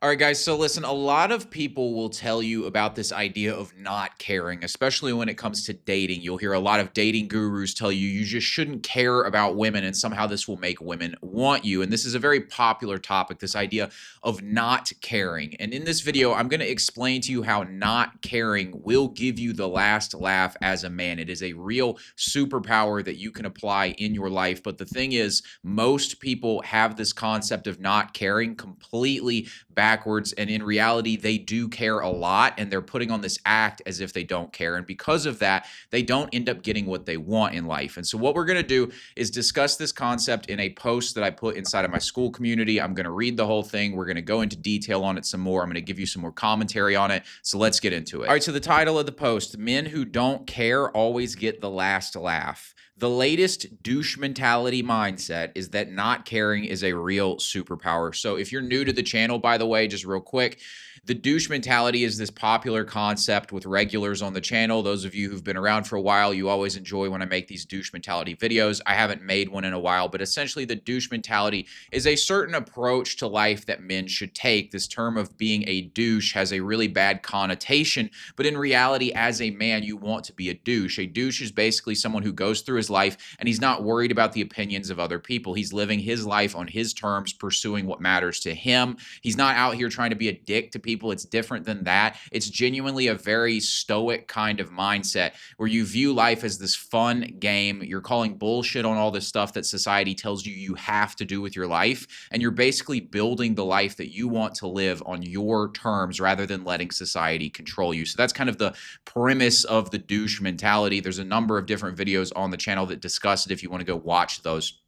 All right, guys. So, listen, a lot of people will tell you about this idea of not caring, especially when it comes to dating. You'll hear a lot of dating gurus tell you you just shouldn't care about women, and somehow this will make women want you. And this is a very popular topic, this idea of not caring. And in this video, I'm going to explain to you how not caring will give you the last laugh as a man. It is a real superpower that you can apply in your life. But the thing is, most people have this concept of not caring completely backwards, and in reality they do care a lot, and they're putting on this act as if they don't care, and because of that they don't end up getting what they want in life. And so what we're going to do is discuss this concept in a post that I put inside of my school community. I'm going to read the whole thing. We're going to go into detail on it some more. I'm going to give you some more commentary on it, so let's get into it. All right, so the title of the post: men who don't care always get the last laugh. The latest douche mentality mindset is that not caring is a real superpower. So if you're new to the channel, by the way, just real quick, the douche mentality is this popular concept with regulars on the channel. Those of you who've been around for a while, you always enjoy when I make these douche mentality videos. I haven't made one in a while, but essentially the douche mentality is a certain approach to life that men should take. This term of being a douche has a really bad connotation, but in reality, as a man, you want to be a douche. A douche is basically someone who goes through his life and he's not worried about the opinions of other people. He's living his life on his terms, pursuing what matters to him. He's not out here trying to be a dick to people. It's different than that. It's genuinely a very stoic kind of mindset where you view life as this fun game. You're calling bullshit on all this stuff that society tells you you have to do with your life, and you're basically building the life that you want to live on your terms rather than letting society control you. So that's kind of the premise of the douche mentality. There's a number of different videos on the channel that discuss it if you want to go watch those.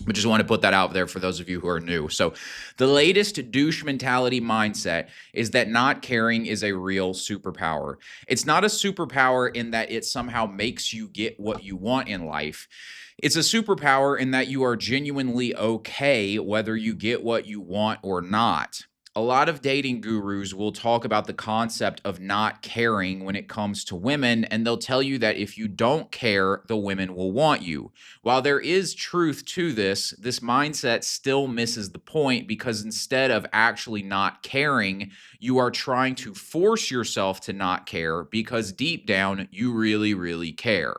But just want to put that out there for those of you who are new. So the latest douche mentality mindset is that not caring is a real superpower. It's not a superpower in that it somehow makes you get what you want in life. It's a superpower in that you are genuinely okay whether you get what you want or not. A lot of dating gurus will talk about the concept of not caring when it comes to women, and they'll tell you that if you don't care, the women will want you. While there is truth to this mindset still misses the point, because instead of actually not caring, you are trying to force yourself to not care because deep down you really, really care.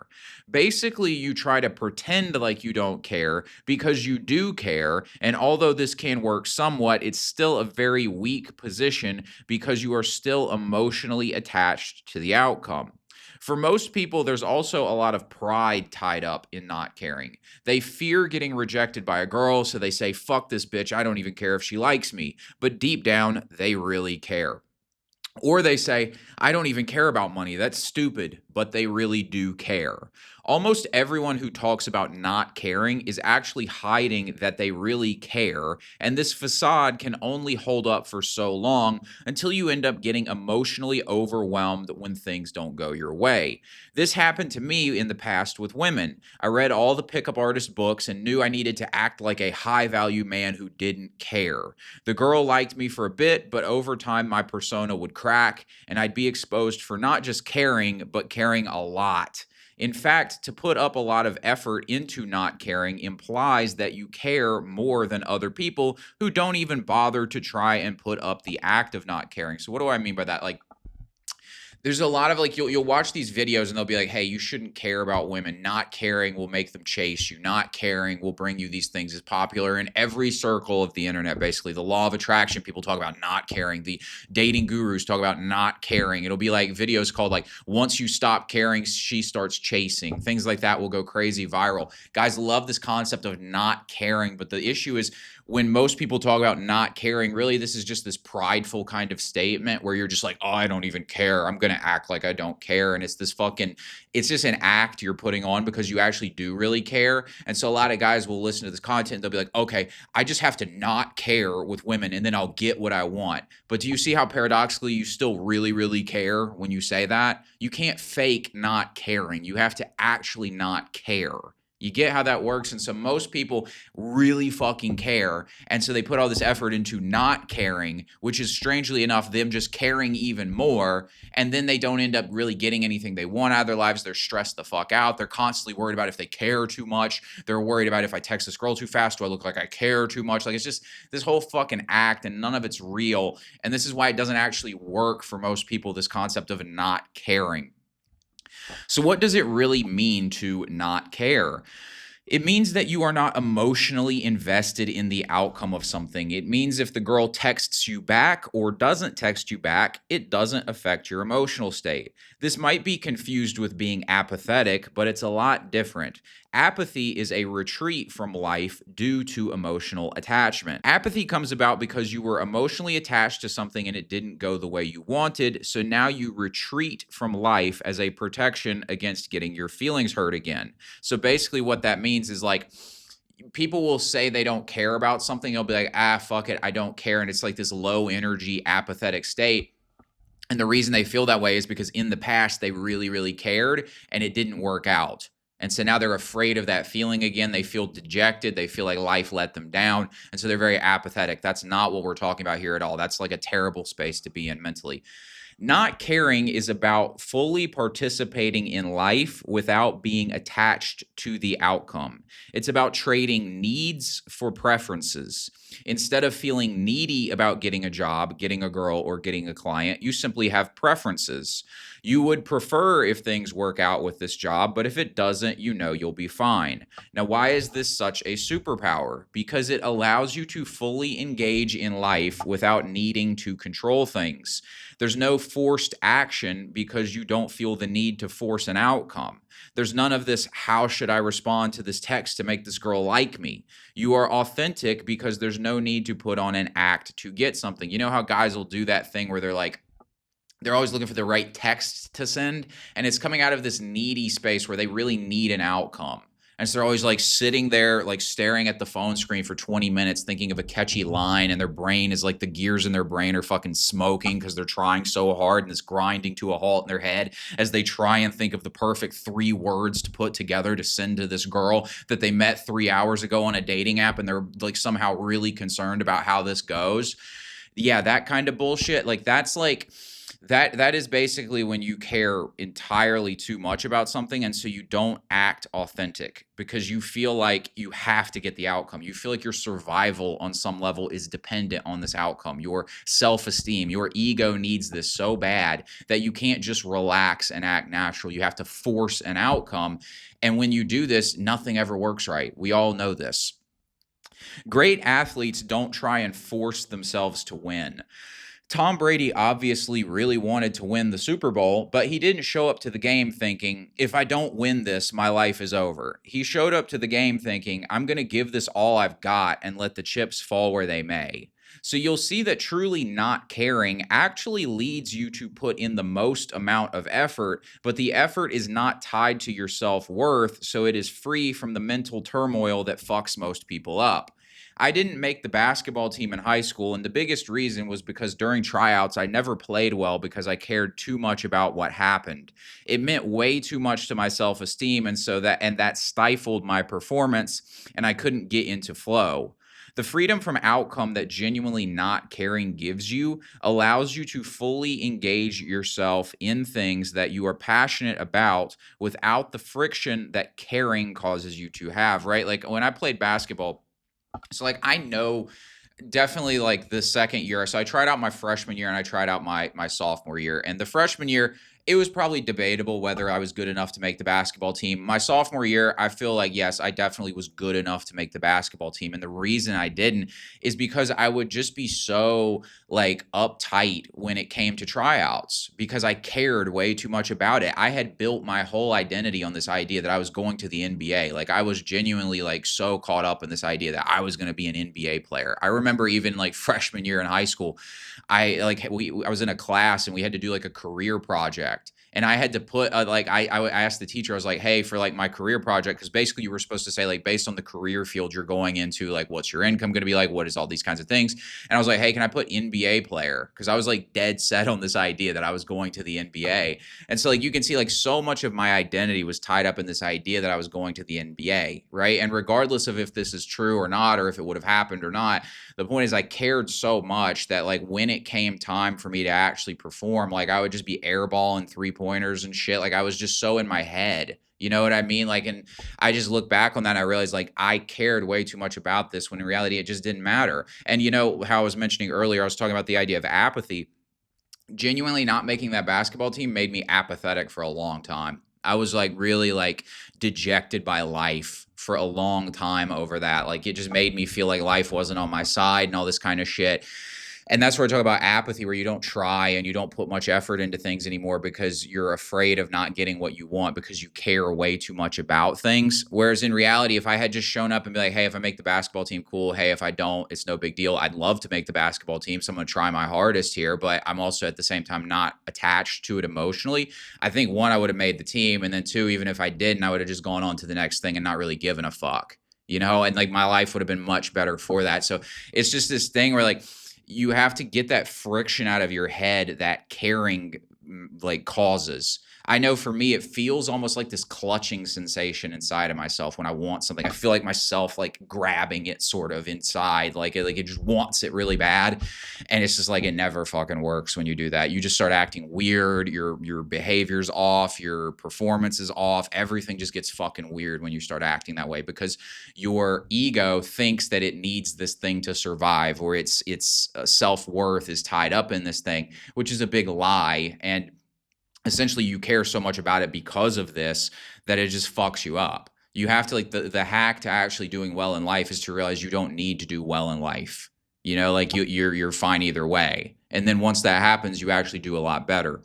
Basically, you try to pretend like you don't care because you do care. And although this can work somewhat, it's still a very weak position because you are still emotionally attached to the outcome. For most people, there's also a lot of pride tied up in not caring. They fear getting rejected by a girl, so they say, fuck this bitch, I don't even care if she likes me. But deep down, they really care. Or they say, I don't even care about money. That's stupid, but they really do care. Almost everyone who talks about not caring is actually hiding that they really care, and this facade can only hold up for so long until you end up getting emotionally overwhelmed when things don't go your way. This happened to me in the past with women. I read all the pickup artist books and knew I needed to act like a high-value man who didn't care. The girl liked me for a bit, but over time my persona would crack, and I'd be exposed for not just caring, but caring a lot. In fact, to put up a lot of effort into not caring implies that you care more than other people who don't even bother to try and put up the act of not caring. So what do I mean by that? Like, there's a lot of, like, you'll watch these videos and they'll be like, hey, you shouldn't care about women. Not caring will make them chase you. Not caring will bring you these things. Is popular in every circle of the internet. Basically, the law of attraction, people talk about not caring. The dating gurus talk about not caring. It'll be like videos called like, once you stop caring, she starts chasing. Things like that will go crazy viral. Guys love this concept of not caring, but the issue is when most people talk about not caring, really this is just this prideful kind of statement where you're just like, oh, I don't even care. I'm going to act like I don't care. And it's this fucking, it's just an act you're putting on because you actually do really care. And so a lot of guys will listen to this content. They'll be like, okay, I just have to not care with women and then I'll get what I want. But do you see how paradoxically you still really, really care when you say that? You can't fake not caring. You have to actually not care. You get how that works? And so most people really fucking care. And so they put all this effort into not caring, which is strangely enough, them just caring even more. And then they don't end up really getting anything they want out of their lives. They're stressed the fuck out. They're constantly worried about if they care too much. They're worried about if I text this girl too fast, do I look like I care too much? Like, it's just this whole fucking act, and none of it's real. And this is why it doesn't actually work for most people, this concept of not caring. So, what does it really mean to not care? It means that you are not emotionally invested in the outcome of something. It means if the girl texts you back or doesn't text you back, it doesn't affect your emotional state. This might be confused with being apathetic, but it's a lot different. Apathy is a retreat from life due to emotional attachment. Apathy comes about because you were emotionally attached to something and it didn't go the way you wanted, so now you retreat from life as a protection against getting your feelings hurt again. So basically what that means is like, people will say they don't care about something. They'll be like, fuck it, I don't care. And it's like this low energy, apathetic state. And the reason they feel that way is because in the past they really, really cared and it didn't work out. And so now they're afraid of that feeling again. They feel dejected. They feel like life let them down. And so they're very apathetic. That's not what we're talking about here at all. That's like a terrible space to be in mentally. Not caring is about fully participating in life without being attached to the outcome. It's about trading needs for preferences. Instead of feeling needy about getting a job, getting a girl, or getting a client, you simply have preferences. You would prefer if things work out with this job, but if it doesn't, you know you'll be fine. Now, why is this such a superpower? Because it allows you to fully engage in life without needing to control things. There's no forced action because you don't feel the need to force an outcome. There's none of this, how should I respond to this text to make this girl like me? You are authentic because there's no need to put on an act to get something. You know how guys will do that thing where they're like, they're always looking for the right text to send, and it's coming out of this needy space where they really need an outcome. And so they're always like sitting there, like staring at the phone screen for 20 minutes, thinking of a catchy line, and their brain is like, the gears in their brain are fucking smoking because they're trying so hard, and it's grinding to a halt in their head as they try and think of the perfect 3 words to put together to send to this girl that they met 3 hours ago on a dating app, and they're like somehow really concerned about how this goes. Yeah, that kind of bullshit. Like, that's like, that is basically when you care entirely too much about something, and so you don't act authentic because you feel like you have to get the outcome. You feel like your survival on some level is dependent on this outcome. Your self-esteem, your ego needs this so bad that you can't just relax and act natural. You have to force an outcome, and when you do this, nothing ever works right. We all know this. Great athletes don't try and force themselves to win. Tom Brady obviously really wanted to win the Super Bowl, but he didn't show up to the game thinking, if I don't win this, my life is over. He showed up to the game thinking, I'm going to give this all I've got and let the chips fall where they may. So you'll see that truly not caring actually leads you to put in the most amount of effort, but the effort is not tied to your self-worth, so it is free from the mental turmoil that fucks most people up. I didn't make the basketball team in high school, and the biggest reason was because during tryouts, I never played well because I cared too much about what happened. It meant way too much to my self-esteem, and that stifled my performance, and I couldn't get into flow. The freedom from outcome that genuinely not caring gives you allows you to fully engage yourself in things that you are passionate about without the friction that caring causes you to have, right? Like when I played basketball, so like I know definitely like the second year. So I tried out my freshman year and I tried out my sophomore year. And the freshman year, it was probably debatable whether I was good enough to make the basketball team. My sophomore year, I feel like, yes, I definitely was good enough to make the basketball team. And the reason I didn't is because I would just be so like uptight when it came to tryouts because I cared way too much about it. I had built my whole identity on this idea that I was going to the NBA. Like I was genuinely like so caught up in this idea that I was going to be an NBA player. I remember even like freshman year in high school, I was in a class and we had to do like a career project. And I had to put I asked the teacher, I was like, hey, for like my career project, because basically you were supposed to say, like, based on the career field you're going into, like, what's your income going to be like? What is all these kinds of things? And I was like, hey, can I put NBA player? Because I was like dead set on this idea that I was going to the NBA. And so, like, you can see, like, so much of my identity was tied up in this idea that I was going to the NBA, right? And regardless of if this is true or not, or if it would have happened or not, the point is I cared so much that, like, when it came time for me to actually perform, like, I would just be airballing three-pointers and shit. Like, I was just so in my head. You know what I mean? Like, and I just look back on that and I realized, like, I cared way too much about this when in reality it just didn't matter. And you know how I was mentioning earlier, I was talking about the idea of apathy. Genuinely not making that basketball team made me apathetic for a long time. I was like really like dejected by life for a long time over that. Like, it just made me feel like life wasn't on my side and all this kind of shit. And that's where I talk about apathy, where you don't try and you don't put much effort into things anymore because you're afraid of not getting what you want because you care way too much about things. Whereas in reality, if I had just shown up and be like, hey, if I make the basketball team, cool. Hey, if I don't, it's no big deal. I'd love to make the basketball team, so I'm going to try my hardest here, but I'm also at the same time not attached to it emotionally. I think one, I would have made the team. And then two, even if I didn't, I would have just gone on to the next thing and not really given a fuck, you know, and like my life would have been much better for that. So it's just this thing where like, you have to get that friction out of your head that caring like causes. I know for me, it feels almost like this clutching sensation inside of myself when I want something. I feel like myself like grabbing it sort of inside, like it just wants it really bad. And it's just like, it never fucking works when you do that. You just start acting weird. Your behavior's off. Your performance is off. Everything just gets fucking weird when you start acting that way because your ego thinks that it needs this thing to survive, or its self-worth is tied up in this thing, which is a big lie. And essentially you care so much about it because of this that it just fucks you up. You have to like the hack to actually doing well in life is to realize you don't need to do well in life. You know, like you're fine either way. And then once that happens, you actually do a lot better.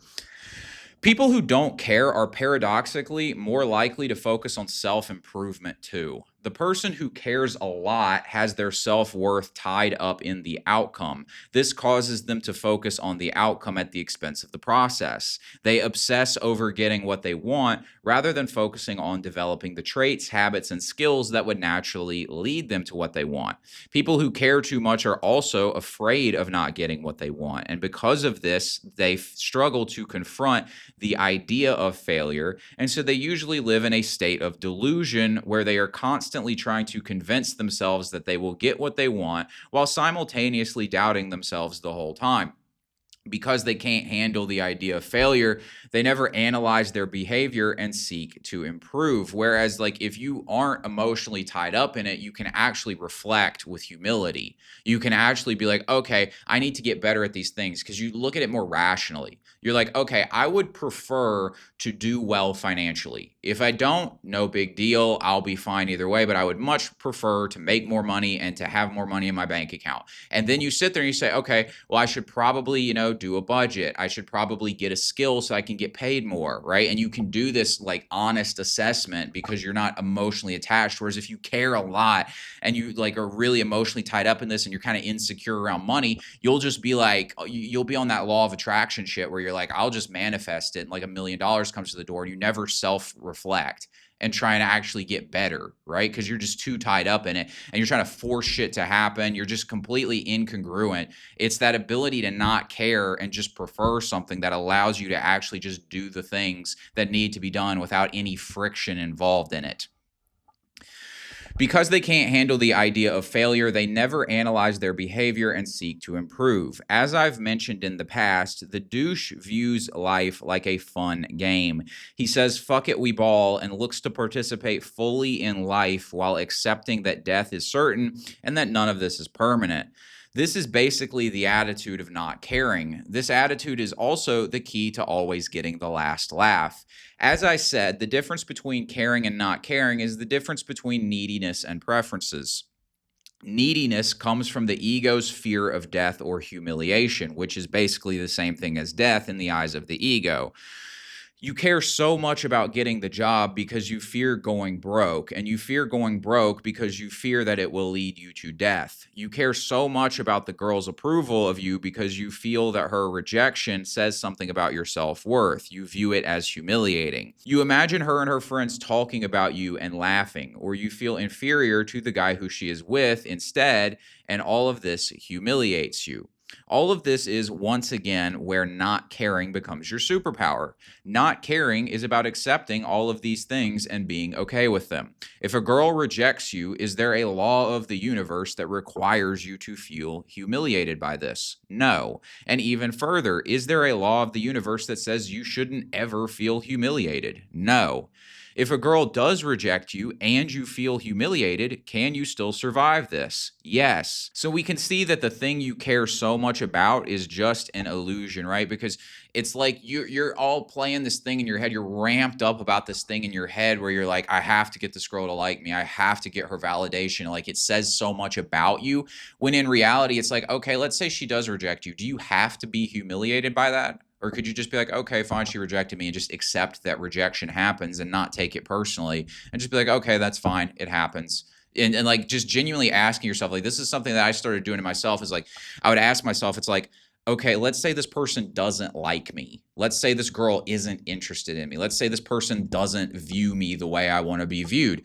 People who don't care are paradoxically more likely to focus on self-improvement too. The person who cares a lot has their self-worth tied up in the outcome. This causes them to focus on the outcome at the expense of the process. They obsess over getting what they want rather than focusing on developing the traits, habits, and skills that would naturally lead them to what they want. People who care too much are also afraid of not getting what they want. And because of this, they struggle to confront the idea of failure. And so they usually live in a state of delusion where they are constantly trying to convince themselves that they will get what they want while simultaneously doubting themselves the whole time. Because they can't handle the idea of failure, they never analyze their behavior and seek to improve. Whereas, like, if you aren't emotionally tied up in it, you can actually reflect with humility. You can actually be like, okay, I need to get better at these things, because you look at it more rationally. You're like, okay, I would prefer to do well financially. If I don't, no big deal. I'll be fine either way, but I would much prefer to make more money and to have more money in my bank account. And then you sit there and you say, okay, well, I should probably, do a budget. I should probably get a skill so I can get paid more, right? And you can do this like honest assessment because you're not emotionally attached. Whereas if you care a lot and you like are really emotionally tied up in this and you're kind of insecure around money, you'll just be like, you'll be on that law of attraction shit where you're like, I'll just manifest it and like $1 million comes to the door, and you never self-reflect and trying to actually get better, right? Because you're just too tied up in it and you're trying to force shit to happen. You're just completely incongruent. It's that ability to not care and just prefer something that allows you to actually just do the things that need to be done without any friction involved in it. Because they can't handle the idea of failure, they never analyze their behavior and seek to improve. As I've mentioned in the past, the douche views life like a fun game. He says, fuck it, we ball, and looks to participate fully in life while accepting that death is certain and that none of this is permanent. This is basically the attitude of not caring. This attitude is also the key to always getting the last laugh. As I said, the difference between caring and not caring is the difference between neediness and preferences. Neediness comes from the ego's fear of death or humiliation, which is basically the same thing as death in the eyes of the ego. You care so much about getting the job because you fear going broke, and you fear going broke because you fear that it will lead you to death. You care so much about the girl's approval of you because you feel that her rejection says something about your self-worth. You view it as humiliating. You imagine her and her friends talking about you and laughing, or you feel inferior to the guy who she is with instead, and all of this humiliates you. All of this is, once again, where not caring becomes your superpower. Not caring is about accepting all of these things and being okay with them. If a girl rejects you, is there a law of the universe that requires you to feel humiliated by this? No. And even further, is there a law of the universe that says you shouldn't ever feel humiliated? No. If a girl does reject you and you feel humiliated, can you still survive this? Yes. So we can see that the thing you care so much about is just an illusion, right? Because it's like you're all playing this thing in your head. You're ramped up about this thing in your head where you're like, I have to get this girl to like me. I have to get her validation. Like, it says so much about you. When in reality, it's like, okay, let's say she does reject you. Do you have to be humiliated by that? Or could you just be like, okay, fine, she rejected me, and just accept that rejection happens and not take it personally and just be like, okay, that's fine. It happens. And like just genuinely asking yourself, like, this is something that I started doing to myself, is like, I would ask myself, it's like, okay, let's say this person doesn't like me. Let's say this girl isn't interested in me. Let's say this person doesn't view me the way I want to be viewed.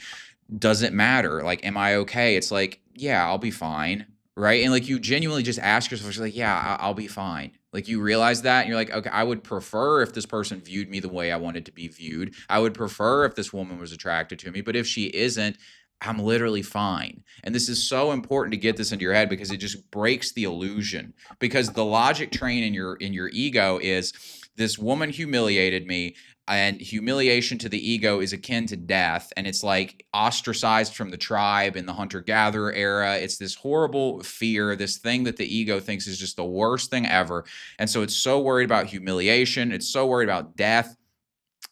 Does it matter? Like, am I okay? It's like, yeah, I'll be fine. Right. And like, you genuinely just ask yourself, you're like, yeah, I'll be fine. Like, you realize that and you're like, okay, I would prefer if this person viewed me the way I wanted to be viewed. I would prefer if this woman was attracted to me. But if she isn't, I'm literally fine. And this is so important to get this into your head because it just breaks the illusion. Because the logic train in your ego is, this woman humiliated me, and humiliation to the ego is akin to death, and it's like ostracized from the tribe in the hunter-gatherer era. It's this horrible fear, this thing that the ego thinks is just the worst thing ever. And so it's so worried about humiliation, it's so worried about death.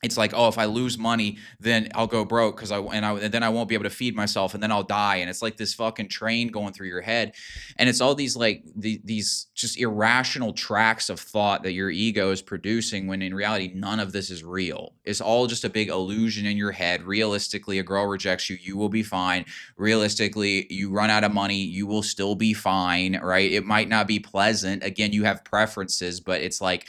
It's like, oh, if I lose money, then I'll go broke because and then I won't be able to feed myself, and then I'll die. And it's like this fucking train going through your head, and it's all these like these just irrational tracks of thought that your ego is producing, when in reality none of this is real. It's all just a big illusion in your head. Realistically, a girl rejects you, you will be fine. Realistically, you run out of money, you will still be fine, right? It might not be pleasant. Again, you have preferences, but it's like,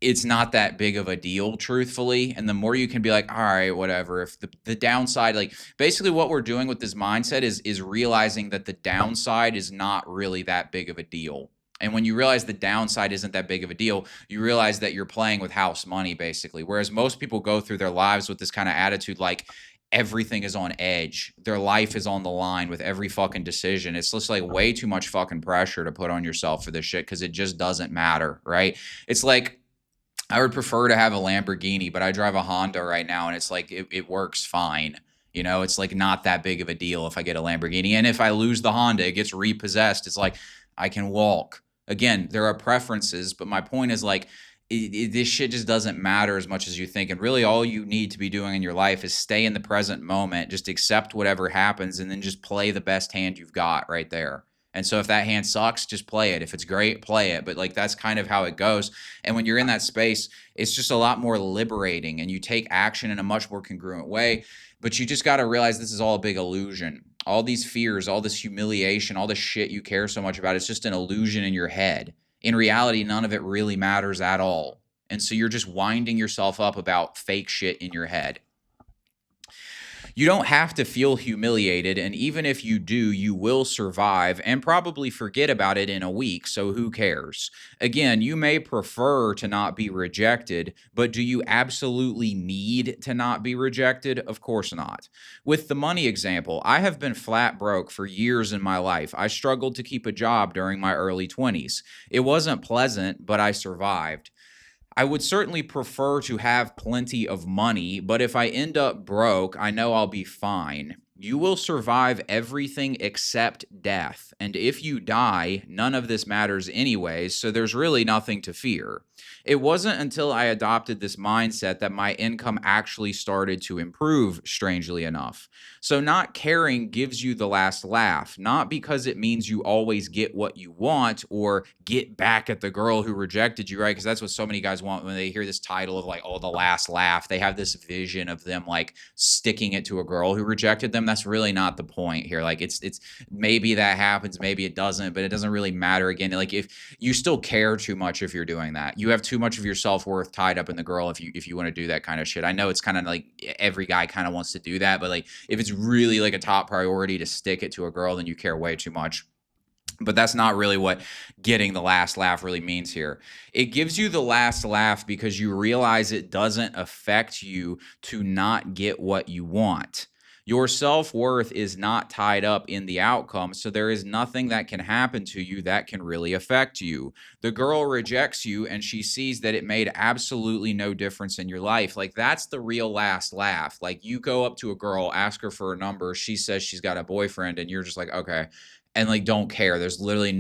it's not that big of a deal, truthfully. And the more you can be like, all right, whatever. If the downside, like, basically what we're doing with this mindset is realizing that the downside is not really that big of a deal. And when you realize the downside isn't that big of a deal, you realize that you're playing with house money, basically. Whereas most people go through their lives with this kind of attitude, like, everything is on edge. Their life is on the line with every fucking decision. It's just like way too much fucking pressure to put on yourself for this shit, because it just doesn't matter, right? It's like, I would prefer to have a Lamborghini, but I drive a Honda right now, and it's like it works fine. You know, it's like not that big of a deal if I get a Lamborghini. And if I lose the Honda, it gets repossessed. It's like I can walk. Again, there are preferences, but my point is like, this shit just doesn't matter as much as you think. And really all you need to be doing in your life is stay in the present moment, just accept whatever happens, and then just play the best hand you've got right there. And so if that hand sucks, just play it. If it's great, play it. But like, that's kind of how it goes. And when you're in that space, it's just a lot more liberating, and you take action in a much more congruent way. But you just got to realize this is all a big illusion. All these fears, all this humiliation, all this shit you care so much about, it's just an illusion in your head. In reality, none of it really matters at all. And so you're just winding yourself up about fake shit in your head. You don't have to feel humiliated, and even if you do, you will survive and probably forget about it in a week, so who cares? Again, you may prefer to not be rejected, but do you absolutely need to not be rejected? Of course not. With the money example, I have been flat broke for years in my life. I struggled to keep a job during my early 20s. It wasn't pleasant, but I survived. I would certainly prefer to have plenty of money, but if I end up broke, I know I'll be fine. You will survive everything except death. And if you die, none of this matters anyways, so there's really nothing to fear. It wasn't until I adopted this mindset that my income actually started to improve, strangely enough. So, not caring gives you the last laugh, not because it means you always get what you want or get back at the girl who rejected you, right? Because that's what so many guys want when they hear this title of like, oh, the last laugh. They have this vision of them like sticking it to a girl who rejected them. That's really not the point here. Like, it's maybe that happens, maybe it doesn't, but it doesn't really matter. Again, like if you still care too much if you're doing that, you have too much of your self-worth tied up in the girl if you want to do that kind of shit. I know it's kind of like every guy kind of wants to do that, but like if it's really like a top priority to stick it to a girl, then you care way too much. But that's not really what getting the last laugh really means here. It gives you the last laugh because you realize it doesn't affect you to not get what you want. Your self-worth is not tied up in the outcome, so there is nothing that can happen to you that can really affect you. The girl rejects you and she sees that it made absolutely no difference in your life. Like, that's the real last laugh. Like, you go up to a girl, ask her for a number, she says she's got a boyfriend, and you're just like, okay, and like don't care. There's literally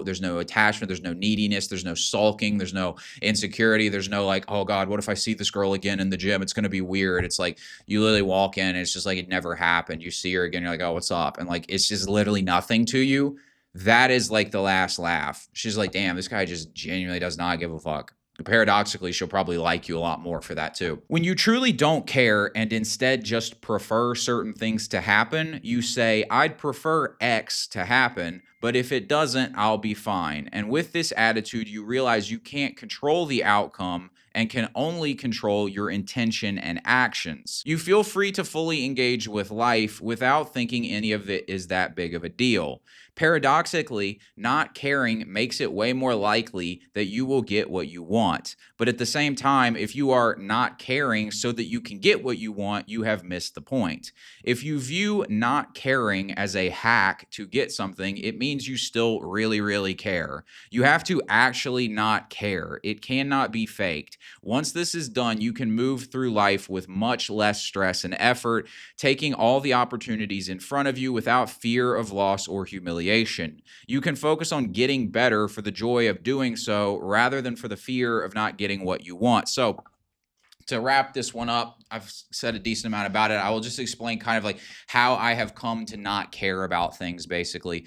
there's no attachment, there's no neediness, there's no sulking, there's no insecurity, there's no like, oh God, what if I see this girl again in the gym? It's gonna be weird. It's like you literally walk in and it's just like it never happened. You see her again, you're like, oh, what's up? And like it's just literally nothing to you. That is like the last laugh. She's like, damn, this guy just genuinely does not give a fuck. Paradoxically, she'll probably like you a lot more for that too. When you truly don't care and instead just prefer certain things to happen, you say, I'd prefer X to happen, but if it doesn't, I'll be fine. And with this attitude, you realize you can't control the outcome and can only control your intention and actions. You feel free to fully engage with life without thinking any of it is that big of a deal. Paradoxically, not caring makes it way more likely that you will get what you want. But at the same time, if you are not caring so that you can get what you want, you have missed the point. If you view not caring as a hack to get something, it means you still really, really care. You have to actually not care. It cannot be faked. Once this is done, you can move through life with much less stress and effort, taking all the opportunities in front of you without fear of loss or humiliation. You can focus on getting better for the joy of doing so rather than for the fear of not getting what you want. So, to wrap this one up, I've said a decent amount about it. I will just explain kind of like how I have come to not care about things, basically,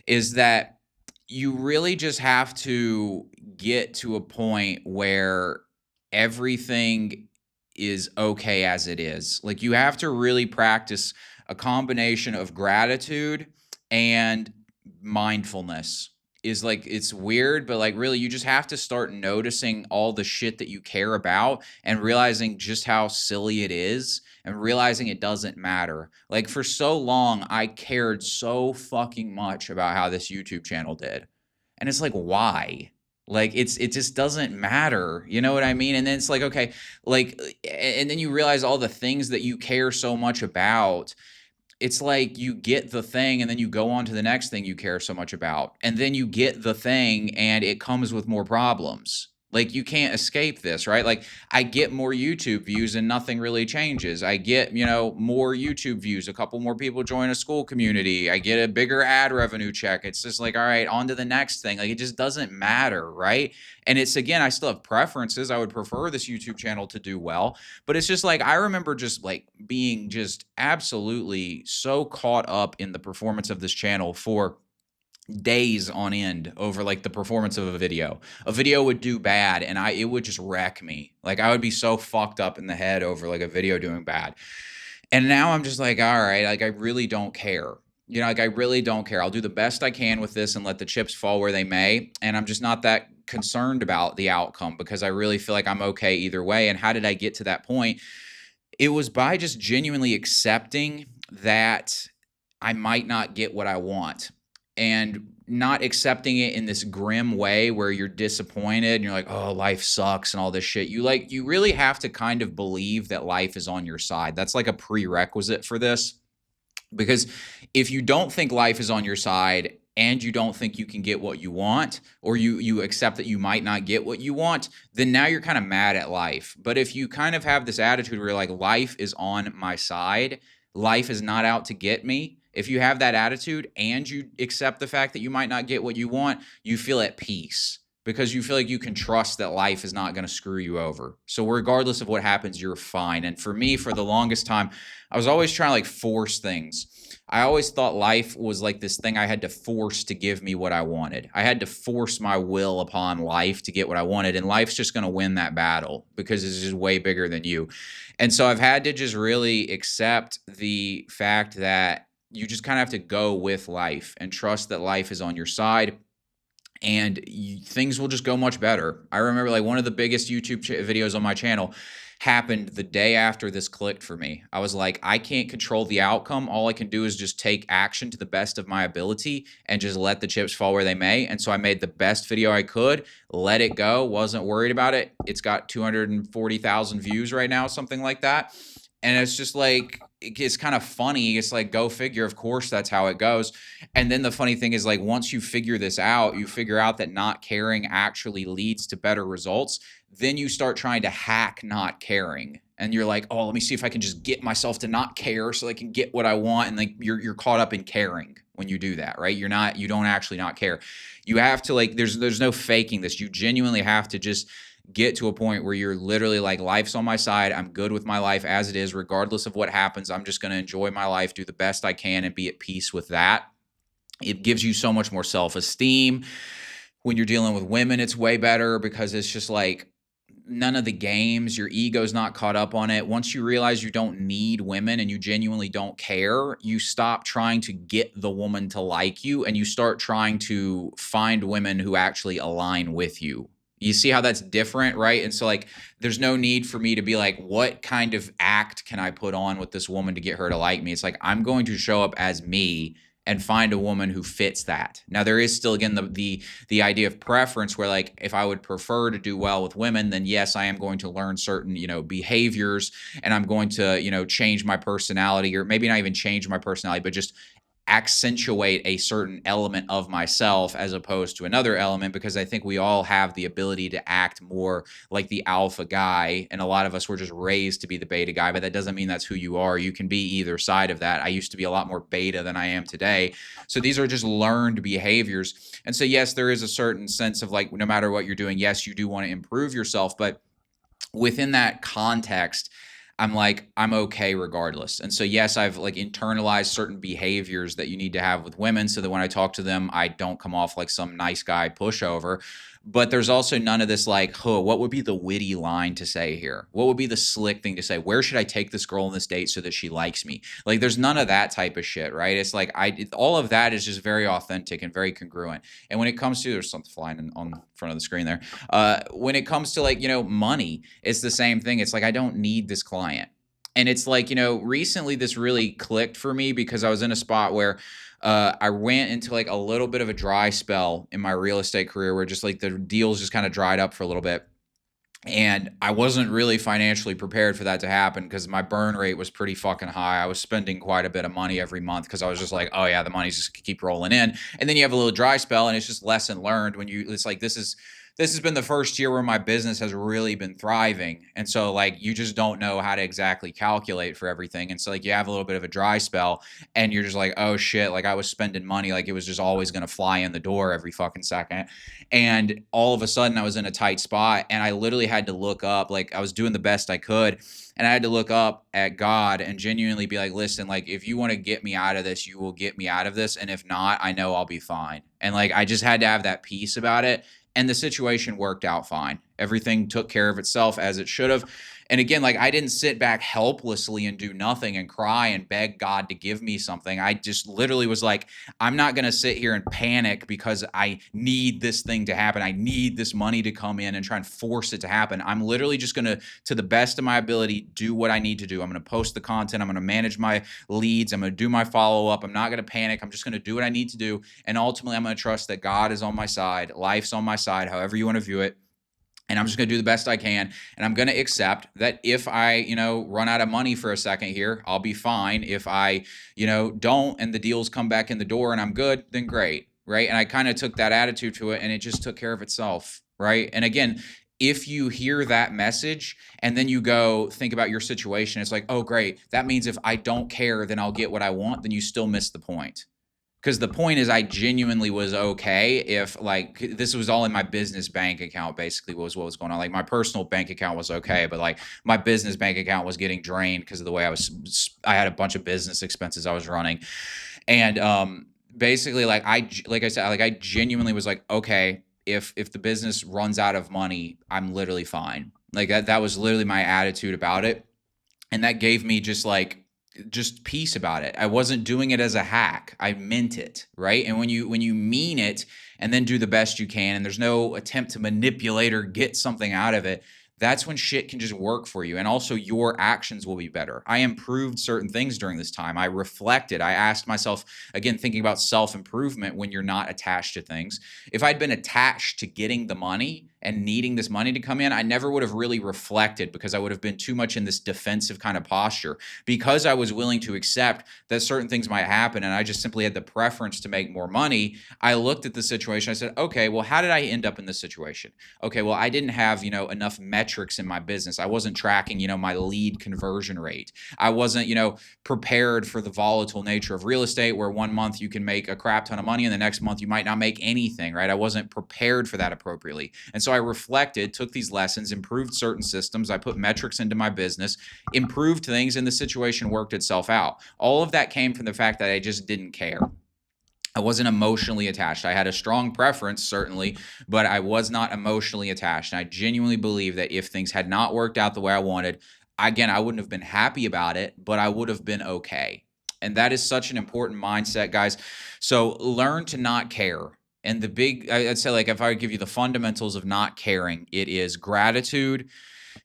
is that you really just have to get to a point where everything is okay as it is. Like, you have to really practice a combination of gratitude and mindfulness. Is like, it's weird, but like really you just have to start noticing all the shit that you care about and realizing just how silly it is and realizing it doesn't matter. Like, for so long I cared so fucking much about how this YouTube channel did. And it's like, why? Like, it just doesn't matter. You know what I mean? And then it's like, okay, like, and then you realize all the things that you care so much about. It's like you get the thing and then you go on to the next thing you care so much about. And then you get the thing and it comes with more problems. Like, you can't escape this, right? Like, I get more YouTube views and nothing really changes. I get, more YouTube views. A couple more people join a school community. I get a bigger ad revenue check. It's just like, all right, on to the next thing. Like, it just doesn't matter, right? And it's, again, I still have preferences. I would prefer this YouTube channel to do well. But it's just like, I remember just like being just absolutely so caught up in the performance of this channel for days on end over like the performance of a video. A video would do bad and it would just wreck me. Like, I would be so fucked up in the head over like a video doing bad. And now I'm just like, all right, like I really don't care. Like, I really don't care. I'll do the best I can with this and let the chips fall where they may. And I'm just not that concerned about the outcome because I really feel like I'm okay either way. And how did I get to that point? It was by just genuinely accepting that I might not get what I want. And not accepting it in this grim way where you're disappointed and you're like, oh, life sucks and all this shit. You really have to kind of believe that life is on your side. That's like a prerequisite for this. Because if you don't think life is on your side and you don't think you can get what you want, or you accept that you might not get what you want, then now you're kind of mad at life. But if you kind of have this attitude where you're like, life is on my side, life is not out to get me. If you have that attitude and you accept the fact that you might not get what you want, you feel at peace because you feel like you can trust that life is not going to screw you over. So regardless of what happens, you're fine. And for me, for the longest time, I was always trying to like force things. I always thought life was like this thing I had to force to give me what I wanted. I had to force my will upon life to get what I wanted. And life's just going to win that battle because it's just way bigger than you. And so I've had to just really accept the fact that you just kind of have to go with life and trust that life is on your side and things will just go much better. I remember like one of the biggest YouTube videos on my channel happened the day after this clicked for me. I was like, I can't control the outcome. All I can do is just take action to the best of my ability and just let the chips fall where they may. And so I made the best video I could, let it go, wasn't worried about it. It's got 240,000 views right now, something like that. And it's just like, it's kind of funny. It's like, go figure. Of course, that's how it goes. And then the funny thing is like, once you figure this out, you figure out that not caring actually leads to better results. Then you start trying to hack not caring. And you're like, oh, let me see if I can just get myself to not care so I can get what I want. And like, you're caught up in caring when you do that, right? You don't actually not care. You have to like, there's no faking this. You genuinely have to just get to a point where you're literally like, life's on my side. I'm good with my life as it is, regardless of what happens. I'm just going to enjoy my life, do the best I can, and be at peace with that. It gives you so much more self-esteem. When you're dealing with women, it's way better because it's just like, none of the games, your ego's not caught up on it. Once you realize you don't need women and you genuinely don't care, you stop trying to get the woman to like you and you start trying to find women who actually align with you. You see how that's different, right? And so like, there's no need for me to be like, what kind of act can I put on with this woman to get her to like me? It's like, I'm going to show up as me and find a woman who fits that. Now there is still again the idea of preference where like if I would prefer to do well with women, then yes, I am going to learn certain, behaviors and I'm going to, change my personality, or maybe not even change my personality, but just accentuate a certain element of myself as opposed to another element, because I think we all have the ability to act more like the alpha guy. And a lot of us were just raised to be the beta guy, but that doesn't mean that's who you are. You can be either side of that. I used to be a lot more beta than I am today. So these are just learned behaviors. And so, yes, there is a certain sense of like, no matter what you're doing, yes, you do want to improve yourself, but within that context, I'm like, I'm okay regardless. And so, yes, I've like internalized certain behaviors that you need to have with women so that when I talk to them, I don't come off like some nice guy pushover. But there's also none of this like, what would be the witty line to say here? What would be the slick thing to say? Where should I take this girl on this date so that she likes me? Like, there's none of that type of shit, right? It's like, all of that is just very authentic and very congruent. And when it comes to, there's something flying on front of the screen there. When it comes to like, money, it's the same thing. It's like, I don't need this client. And it's like, recently this really clicked for me because I was in a spot where I went into like a little bit of a dry spell in my real estate career where just like the deals just kind of dried up for a little bit. And I wasn't really financially prepared for that to happen because my burn rate was pretty fucking high. I was spending quite a bit of money every month because I was just like, oh yeah, the money's just keep rolling in. And then you have a little dry spell and it's just lesson learned when it's like, this has been the first year where my business has really been thriving. And so like, you just don't know how to exactly calculate for everything. And so like, you have a little bit of a dry spell and you're just like, oh shit, like I was spending money. Like it was just always going to fly in the door every fucking second. And all of a sudden I was in a tight spot and I literally had to look up, like I was doing the best I could. And I had to look up at God and genuinely be like, listen, like if you want to get me out of this, you will get me out of this. And if not, I know I'll be fine. And like, I just had to have that peace about it. And the situation worked out fine. Everything took care of itself as it should have. And again, like I didn't sit back helplessly and do nothing and cry and beg God to give me something. I just literally was like, I'm not going to sit here and panic because I need this thing to happen. I need this money to come in and try and force it to happen. I'm literally just going to the best of my ability, do what I need to do. I'm going to post the content. I'm going to manage my leads. I'm going to do my follow-up. I'm not going to panic. I'm just going to do what I need to do. And ultimately, I'm going to trust that God is on my side. Life's on my side, however you want to view it. And I'm just going to do the best I can. And I'm going to accept that if I, run out of money for a second here, I'll be fine. If I, don't, and the deals come back in the door and I'm good, then great. Right. And I kind of took that attitude to it and it just took care of itself. Right. And again, if you hear that message and then you go think about your situation, it's like, oh, great. That means if I don't care, then I'll get what I want. Then you still miss the point. Because the point is, I genuinely was okay if, like, this was all in my business bank account, basically, was what was going on. Like, my personal bank account was okay, but like my business bank account was getting drained because of the way I had a bunch of business expenses I was running. And basically, like I said, like I genuinely was like, okay, if the business runs out of money, I'm literally fine. Like that was literally my attitude about it. And that gave me just peace about it. I wasn't doing it as a hack. I meant it, right? And when you mean it and then do the best you can, and there's no attempt to manipulate or get something out of it, that's when shit can just work for you. And also your actions will be better. I improved certain things during this time. I reflected. I asked myself, again, thinking about self-improvement when you're not attached to things. If I'd been attached to getting the money and needing this money to come in, I never would have really reflected because I would have been too much in this defensive kind of posture. Because I was willing to accept that certain things might happen and I just simply had the preference to make more money, I looked at the situation. I said, okay, well, how did I end up in this situation? Okay, well, I didn't have, enough metrics in my business. I wasn't tracking, my lead conversion rate. I wasn't, prepared for the volatile nature of real estate where 1 month you can make a crap ton of money and the next month you might not make anything, right? I wasn't prepared for that appropriately. And so I reflected, took these lessons, improved certain systems. I put metrics into my business, improved things, and the situation worked itself out. All of that came from the fact that I just didn't care. I wasn't emotionally attached. I had a strong preference, certainly, but I was not emotionally attached. And I genuinely believe that if things had not worked out the way I wanted, again, I wouldn't have been happy about it, but I would have been okay. And that is such an important mindset, guys. So learn to not care. And I'd say, like, if I give you the fundamentals of not caring, it is gratitude.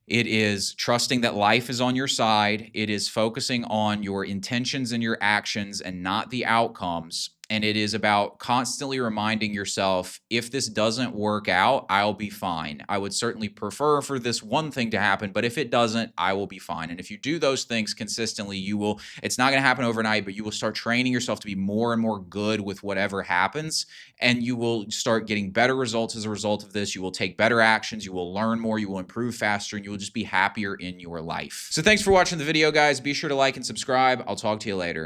It is trusting that life is on your side. It is focusing on your intentions and your actions and not the outcomes. And it is about constantly reminding yourself, if this doesn't work out, I'll be fine. I would certainly prefer for this one thing to happen, but if it doesn't, I will be fine. And if you do those things consistently, it's not going to happen overnight, but you will start training yourself to be more and more good with whatever happens. And you will start getting better results as a result of this. You will take better actions. You will learn more. You will improve faster, and you will just be happier in your life. So thanks for watching the video, guys. Be sure to like and subscribe. I'll talk to you later.